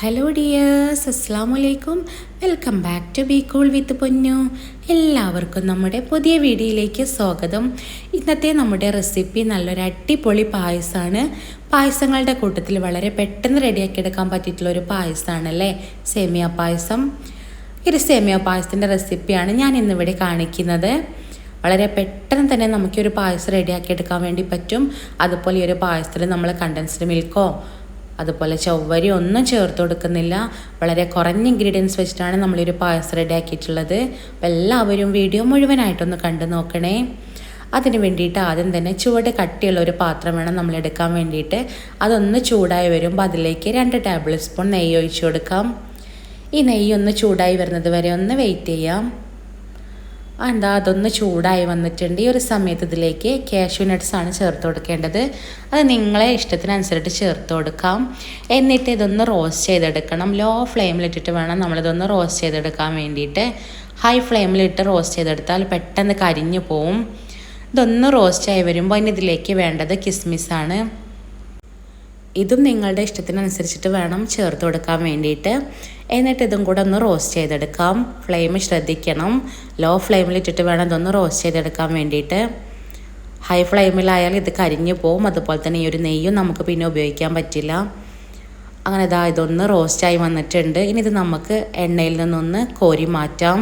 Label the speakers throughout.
Speaker 1: Hello dears, അസ്സലാമു അലൈക്കും. Welcome back to be cool with Ponnu. എല്ലാവർക്കും നമ്മുടെ പുതിയ വീഡിയോയിലേക്ക് സ്വാഗതം. ഇന്നത്തെ നമ്മുടെ റെസിപ്പി നല്ലൊരു അടിപൊളി പായസമാണ്. പായസങ്ങളുടെ കൂട്ടത്തിൽ വളരെ പെട്ടെന്ന് റെഡിയാക്കി എടുക്കാൻ പറ്റിയിട്ടുള്ളൊരു പായസമാണല്ലേ സേമിയ പായസം. ഒരു സേമിയ പായസത്തിൻ്റെ റെസിപ്പിയാണ് ഞാൻ ഇന്നിവിടെ കാണിക്കുന്നത്. വളരെ പെട്ടെന്ന് തന്നെ നമുക്കൊരു പായസം റെഡിയാക്കി എടുക്കാൻ വേണ്ടി പറ്റും. അതുപോലെ ഈ ഒരു പായസത്തിൽ നമ്മൾ കണ്ടൻസ്ഡ് മിൽക്കോ അതുപോലെ ചവ്വരി ഒന്നും ചേർത്ത് കൊടുക്കുന്നില്ല. വളരെ കുറഞ്ഞ ഇൻഗ്രീഡിയൻസ് വെച്ചിട്ടാണ് നമ്മളൊരു പായസം റെഡിയാക്കിയിട്ടുള്ളത്. അപ്പോൾ എല്ലാവരും വീഡിയോ മുഴുവനായിട്ടൊന്ന് കണ്ടു നോക്കണേ. അതിന് വേണ്ടിയിട്ട് ആദ്യം തന്നെ ചുവട് കട്ടിയുള്ള ഒരു പാത്രം വേണം നമ്മൾ എടുക്കാൻ വേണ്ടിയിട്ട്. അതൊന്ന് ചൂടായി വരുമ്പോൾ അതിലേക്ക് 2 ടേബിൾ സ്പൂൺ നെയ്യ് ഒഴിച്ചു കൊടുക്കാം. ഈ നെയ്യ് ഒന്ന് ചൂടായി വരുന്നത് വരെ ഒന്ന് വെയിറ്റ് ചെയ്യാം. അതൊന്ന് ചൂടായി വന്നിട്ടുണ്ട്. ഈ ഒരു സമയത്ത് ഇതിലേക്ക് കാഷ്യൂ നട്ട്സ് ആണ് ചേർത്ത് കൊടുക്കേണ്ടത്. അത് നിങ്ങളെ ഇഷ്ടത്തിനനുസരിച്ച് ചേർത്ത് കൊടുക്കാം. എന്നിട്ട് ഇതൊന്ന് റോസ്റ്റ് ചെയ്തെടുക്കണം. ലോ ഫ്ലെയിമിലിട്ടിട്ട് വേണം നമ്മളിതൊന്ന് റോസ്റ്റ് ചെയ്തെടുക്കാൻ വേണ്ടിയിട്ട്. ഹൈ ഫ്ലെയിമിലിട്ട് റോസ്റ്റ് ചെയ്തെടുത്താൽ പെട്ടെന്ന് കരിഞ്ഞു പോവും. ഇതൊന്ന് റോസ്റ്റായി വരുമ്പോൾ ഇനി ഇതിലേക്ക് വേണ്ടത് കിസ്മിസാണ്. ഇതും നിങ്ങളുടെ ഇഷ്ടത്തിനനുസരിച്ചിട്ട് വേണം ചേർത്ത് കൊടുക്കാൻ വേണ്ടിയിട്ട്. എന്നിട്ട് ഇതും കൂടെ ഒന്ന് റോസ്റ്റ് ചെയ്തെടുക്കാം. ഫ്ലെയിം ശ്രദ്ധിക്കണം. ലോ ഫ്ലെയിമിലിട്ടിട്ട് വേണം ഇതൊന്ന് റോസ്റ്റ് ചെയ്തെടുക്കാൻ വേണ്ടിയിട്ട്. ഹൈ ഫ്ലെയിമിലായാൽ ഇത് കരിഞ്ഞു പോവും. അതുപോലെ തന്നെ ഈ ഒരു നെയ്യും നമുക്ക് പിന്നെ ഉപയോഗിക്കാൻ പറ്റില്ല. അങ്ങനെ ഇതൊന്ന് റോസ്റ്റായി വന്നിട്ടുണ്ട്. ഇനി ഇത് നമുക്ക് എണ്ണയിൽ നിന്നൊന്ന് കോരി മാറ്റാം.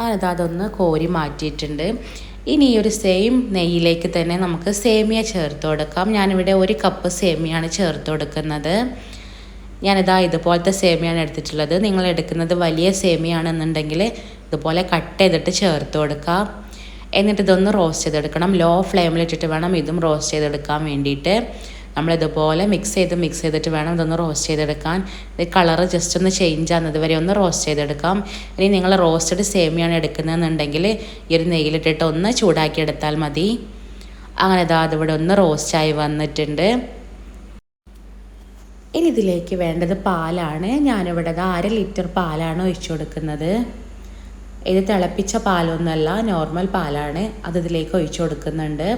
Speaker 1: അതൊന്ന് കോരി മാറ്റിയിട്ടുണ്ട്. ഇനി ഈ ഒരു സെയിം നെയ്യിലേക്ക് തന്നെ നമുക്ക് സേമിയ ചേർത്ത് കൊടുക്കാം. ഞാനിവിടെ 1 കപ്പ് സേമിയാണ് ചേർത്ത് കൊടുക്കുന്നത്. ഇതുപോലത്തെ സേമിയാണ് എടുത്തിട്ടുള്ളത്. നിങ്ങൾ എടുക്കുന്നത് വലിയ സേമിയാണെന്നുണ്ടെങ്കിൽ ഇതുപോലെ കട്ട് ചെയ്തിട്ട് ചേർത്ത് കൊടുക്കാം. എന്നിട്ട് ഇതൊന്ന് റോസ്റ്റ് ചെയ്തെടുക്കണം. ലോ ഫ്ലെയിമിലിട്ടിട്ട് വേണം ഇതും റോസ്റ്റ് ചെയ്തെടുക്കാൻ വേണ്ടിയിട്ട്. നമ്മളിതുപോലെ മിക്സ് ചെയ്തിട്ട് വേണം ഇതൊന്ന് റോസ്റ്റ് ചെയ്തെടുക്കാൻ. ഇത് കളറ് ജസ്റ്റ് ഒന്ന് ചേഞ്ച് ആകുന്നത് വരെ ഒന്ന് റോസ്റ്റ് ചെയ്തെടുക്കാം. ഇനി നിങ്ങൾ റോസ്റ്റഡ് സേമിയാണ് എടുക്കുന്നതെന്നുണ്ടെങ്കിൽ ഈ ഒരു നെയ്യിലിട്ടിട്ട് ഒന്ന് ചൂടാക്കി എടുത്താൽ മതി. അങ്ങനെ അതിവിടെ ഒന്ന് റോസ്റ്റായി വന്നിട്ടുണ്ട്. ഇനി ഇതിലേക്ക് വേണ്ടത് പാലാണ്. ഞാനിവിടെ 1/2 ലിറ്റർ പാലാണ് ഒഴിച്ചു കൊടുക്കുന്നത്. ഇത് തിളപ്പിച്ച പാലൊന്നുമല്ല, നോർമൽ പാലാണ്. അത് ഇതിലേക്ക് ഒഴിച്ചു കൊടുക്കുന്നുണ്ട്.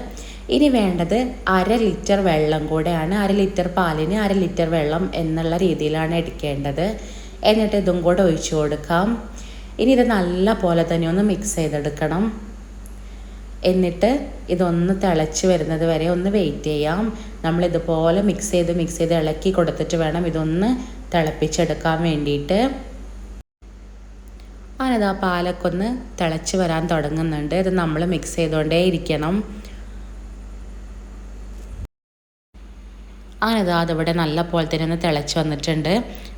Speaker 1: ഇനി വേണ്ടത് 1/2 ലിറ്റർ വെള്ളം കൂടെയാണ്. 1/2 ലിറ്റർ പാലിന് 1/2 ലിറ്റർ വെള്ളം എന്നുള്ള രീതിയിലാണ് എടുക്കേണ്ടത്. എന്നിട്ട് ഇതും കൂടെ ഒഴിച്ചു കൊടുക്കാം. ഇനി ഇത് നല്ല പോലെ തന്നെ ഒന്ന് മിക്സ് ചെയ്തെടുക്കണം. എന്നിട്ട് ഇതൊന്ന് തിളച്ച് വരുന്നത് വരെ ഒന്ന് വെയിറ്റ് ചെയ്യാം. നമ്മളിതുപോലെ മിക്സ് ചെയ്ത് ഇളക്കി കൊടുത്തിട്ട് വേണം ഇതൊന്ന് തിളപ്പിച്ചെടുക്കാൻ വേണ്ടിയിട്ട്. അങ്ങനെ പാലൊക്കെ ഒന്ന് തിളച്ച് വരാൻ തുടങ്ങുന്നുണ്ട്. ഇത് നമ്മൾ മിക്സ് ചെയ്തുകൊണ്ടേ ഇരിക്കണം. അങ്ങനെ അതിവിടെ നല്ല പോലെ തന്നെ ഒന്ന് തിളച്ച് വന്നിട്ടുണ്ട്.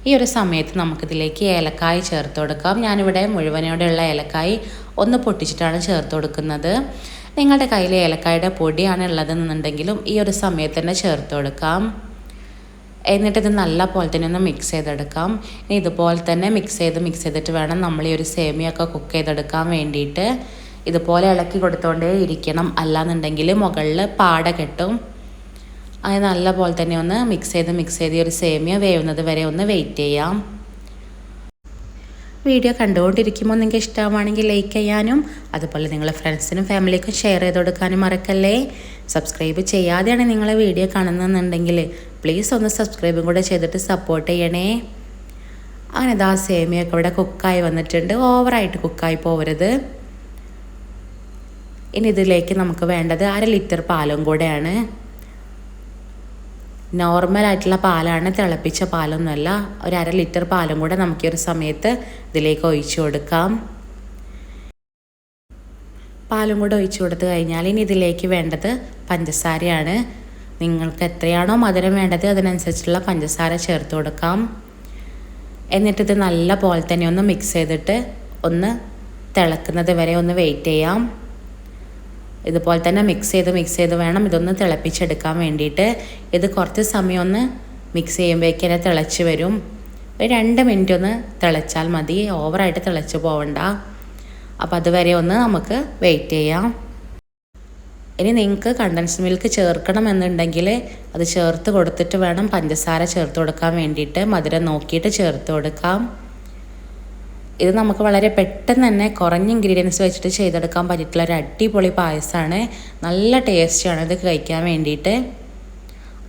Speaker 1: ഈ ഒരു സമയത്ത് നമുക്കിതിലേക്ക് ഏലക്കായ് ചേർത്ത് കൊടുക്കാം. ഞാനിവിടെ മുഴുവനോടെയുള്ള ഏലക്കായ് ഒന്ന് പൊട്ടിച്ചിട്ടാണ് ചേർത്ത് കൊടുക്കുന്നത്. നിങ്ങളുടെ കയ്യിൽ ഏലക്കായുടെ പൊടിയാണ് ഉള്ളതെന്നുണ്ടെങ്കിലും ഈ ഒരു സമയത്ത് തന്നെ ചേർത്ത് കൊടുക്കാം. എന്നിട്ടിത് നല്ല പോലെ തന്നെ ഒന്ന് മിക്സ് ചെയ്തെടുക്കാം. ഇനി ഇതുപോലെ തന്നെ മിക്സ് ചെയ്തിട്ട് വേണം നമ്മൾ ഈ ഒരു സേമിയൊക്കെ കുക്ക് ചെയ്തെടുക്കാൻ വേണ്ടിയിട്ട്. ഇതുപോലെ ഇളക്കി കൊടുത്തുകൊണ്ടേ ഇരിക്കണം. അല്ലാന്നുണ്ടെങ്കിൽ മുകളിൽ പാട കെട്ടും. അത് നല്ല പോലെ തന്നെ ഒന്ന് മിക്സ് ചെയ്ത് ഈ ഒരു സേമിയ വേവുന്നത് വരെ ഒന്ന് വെയിറ്റ് ചെയ്യാം. വീഡിയോ കണ്ടുകൊണ്ടിരിക്കുമ്പോൾ നിങ്ങൾക്ക് ഇഷ്ടമാണെങ്കിൽ ലൈക്ക് ചെയ്യാനും അതുപോലെ നിങ്ങളുടെ ഫ്രണ്ട്സിനും ഫാമിലിക്കും ഷെയർ ചെയ്ത് കൊടുക്കാനും മറക്കല്ലേ. സബ്സ്ക്രൈബ് ചെയ്യാതെയാണ് നിങ്ങളെ വീഡിയോ കാണുന്നതെന്നുണ്ടെങ്കിൽ പ്ലീസ് ഒന്ന് സബ്സ്ക്രൈബും കൂടെ ചെയ്തിട്ട് സപ്പോർട്ട് ചെയ്യണേ. അങ്ങനെ സേമിയൊക്കെ ഇവിടെ കുക്കായി വന്നിട്ടുണ്ട്. ഓവറായിട്ട് കുക്കായി പോകരുത്. ഇനി ഇതിലേക്ക് നമുക്ക് വേണ്ടത് 1/2 ലിറ്റർ പാലും കൂടെയാണ്. നോർമലായിട്ടുള്ള പാലാണ്, തിളപ്പിച്ച പാലൊന്നുമല്ല. 1/2 ലിറ്റർ പാലും കൂടെ നമുക്ക് ഈ ഒരു സമയത്ത് ഇതിലേക്ക് ഒഴിച്ചു കൊടുക്കാം. പാലും കൂടെ ഒഴിച്ചു കൊടുത്തു കഴിഞ്ഞാൽ ഇനി ഇതിലേക്ക് വേണ്ടത് പഞ്ചസാരയാണ്. നിങ്ങൾക്ക് എത്രയാണോ മധുരം വേണ്ടത് അതിനനുസരിച്ചുള്ള പഞ്ചസാര ചേർത്ത് കൊടുക്കാം. എന്നിട്ടിത് നല്ല പോലെ തന്നെ ഒന്ന് മിക്സ് ചെയ്തിട്ട് ഒന്ന് തിളക്കുന്നത് വരെ ഒന്ന് വെയിറ്റ് ചെയ്യാം. ഇതുപോലെ തന്നെ മിക്സ് ചെയ്ത് വേണം ഇതൊന്ന് തിളപ്പിച്ചെടുക്കാൻ വേണ്ടിയിട്ട്. ഇത് കുറച്ച് സമയം ഒന്ന് മിക്സ് ചെയ്യുമ്പോഴേക്കും തന്നെ തിളച്ച് വരും. ഒരു 2 മിനിറ്റ് ഒന്ന് തിളച്ചാൽ മതി. ഓവറായിട്ട് തിളച്ച് പോവണ്ട. അപ്പോൾ അതുവരെ ഒന്ന് നമുക്ക് വെയിറ്റ് ചെയ്യാം. ഇനി നിങ്ങൾക്ക് കണ്ടൻസ്ഡ് മിൽക്ക് ചേർക്കണമെന്നുണ്ടെങ്കിൽ അത് ചേർത്ത് കൊടുത്തിട്ട് വേണം പഞ്ചസാര ചേർത്ത് കൊടുക്കാൻ വേണ്ടിയിട്ട്. മധുരം നോക്കിയിട്ട് ചേർത്ത് കൊടുക്കാം. ഇത് നമുക്ക് വളരെ പെട്ടെന്ന് തന്നെ കുറഞ്ഞ ഇൻഗ്രീഡിയൻസ് വെച്ചിട്ട് ചെയ്തെടുക്കാൻ പറ്റിയിട്ടുള്ള ഒരു അടിപൊളി പായസമാണ്. നല്ല ടേസ്റ്റിയാണ് ഇത് കഴിക്കാൻ വേണ്ടിയിട്ട്.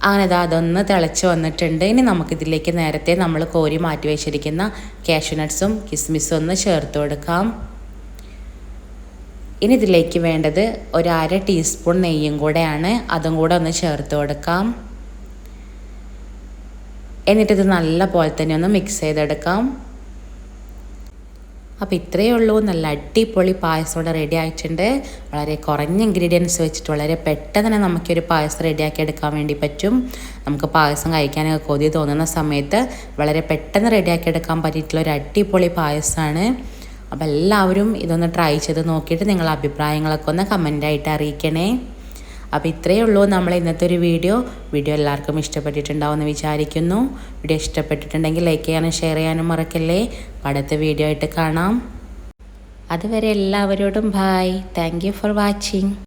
Speaker 1: അങ്ങനെ അതൊന്ന് തിളച്ച് വന്നിട്ടുണ്ട്. ഇനി നമുക്കിതിലേക്ക് നേരത്തെ നമ്മൾ കോരി മാറ്റി വെച്ചിരിക്കുന്ന കാഷ്യൂ നട്ട്സും കിസ്മിസും ഒന്ന് ചേർത്ത് കൊടുക്കാം. ഇനി ഇതിലേക്ക് വേണ്ടത് ഒരു 1/2 ടീസ്പൂൺ നെയ്യും കൂടെയാണ്. അതും കൂടെ ഒന്ന് ചേർത്ത് കൊടുക്കാം. എന്നിട്ടിത് നല്ല പോലെ തന്നെ ഒന്ന് മിക്സ് ചെയ്തെടുക്കാം. അപ്പോൾ ഇത്രയേ ഉള്ളൂ. നല്ല അടിപൊളി പായസം ഇവിടെ റെഡി ആയിട്ടുണ്ട്. വളരെ കുറഞ്ഞ ഇൻഗ്രീഡിയൻസ് വെച്ചിട്ട് വളരെ പെട്ടെന്ന് തന്നെ നമുക്കൊരു പായസം റെഡിയാക്കി എടുക്കാൻ വേണ്ടി പറ്റും. നമുക്ക് പായസം കഴിക്കാനൊക്കെ കൊതി തോന്നുന്ന സമയത്ത് വളരെ പെട്ടെന്ന് റെഡിയാക്കി എടുക്കാൻ പറ്റിയിട്ടുള്ള ഒരു അടിപൊളി പായസമാണ്. അപ്പോൾ എല്ലാവരും ഇതൊന്ന് ട്രൈ ചെയ്ത് നോക്കിയിട്ട് നിങ്ങളുടെ അഭിപ്രായങ്ങളൊക്കെ ഒന്ന് കമൻ്റായിട്ട് അറിയിക്കണേ. അപ്പോൾ ഇത്രയേ ഉള്ളൂ നമ്മൾ ഇന്നത്തെ ഒരു വീഡിയോ എല്ലാവർക്കും ഇഷ്ടപ്പെട്ടിട്ടുണ്ടാവുമെന്ന് വിചാരിക്കുന്നു. വീഡിയോ ഇഷ്ടപ്പെട്ടിട്ടുണ്ടെങ്കിൽ ലൈക്ക് ചെയ്യാനും ഷെയർ ചെയ്യാനും മറക്കല്ലേ. അടുത്ത വീഡിയോ ആയിട്ട് കാണാം. അതുവരെ എല്ലാവരോടും bye. Thank you for watching.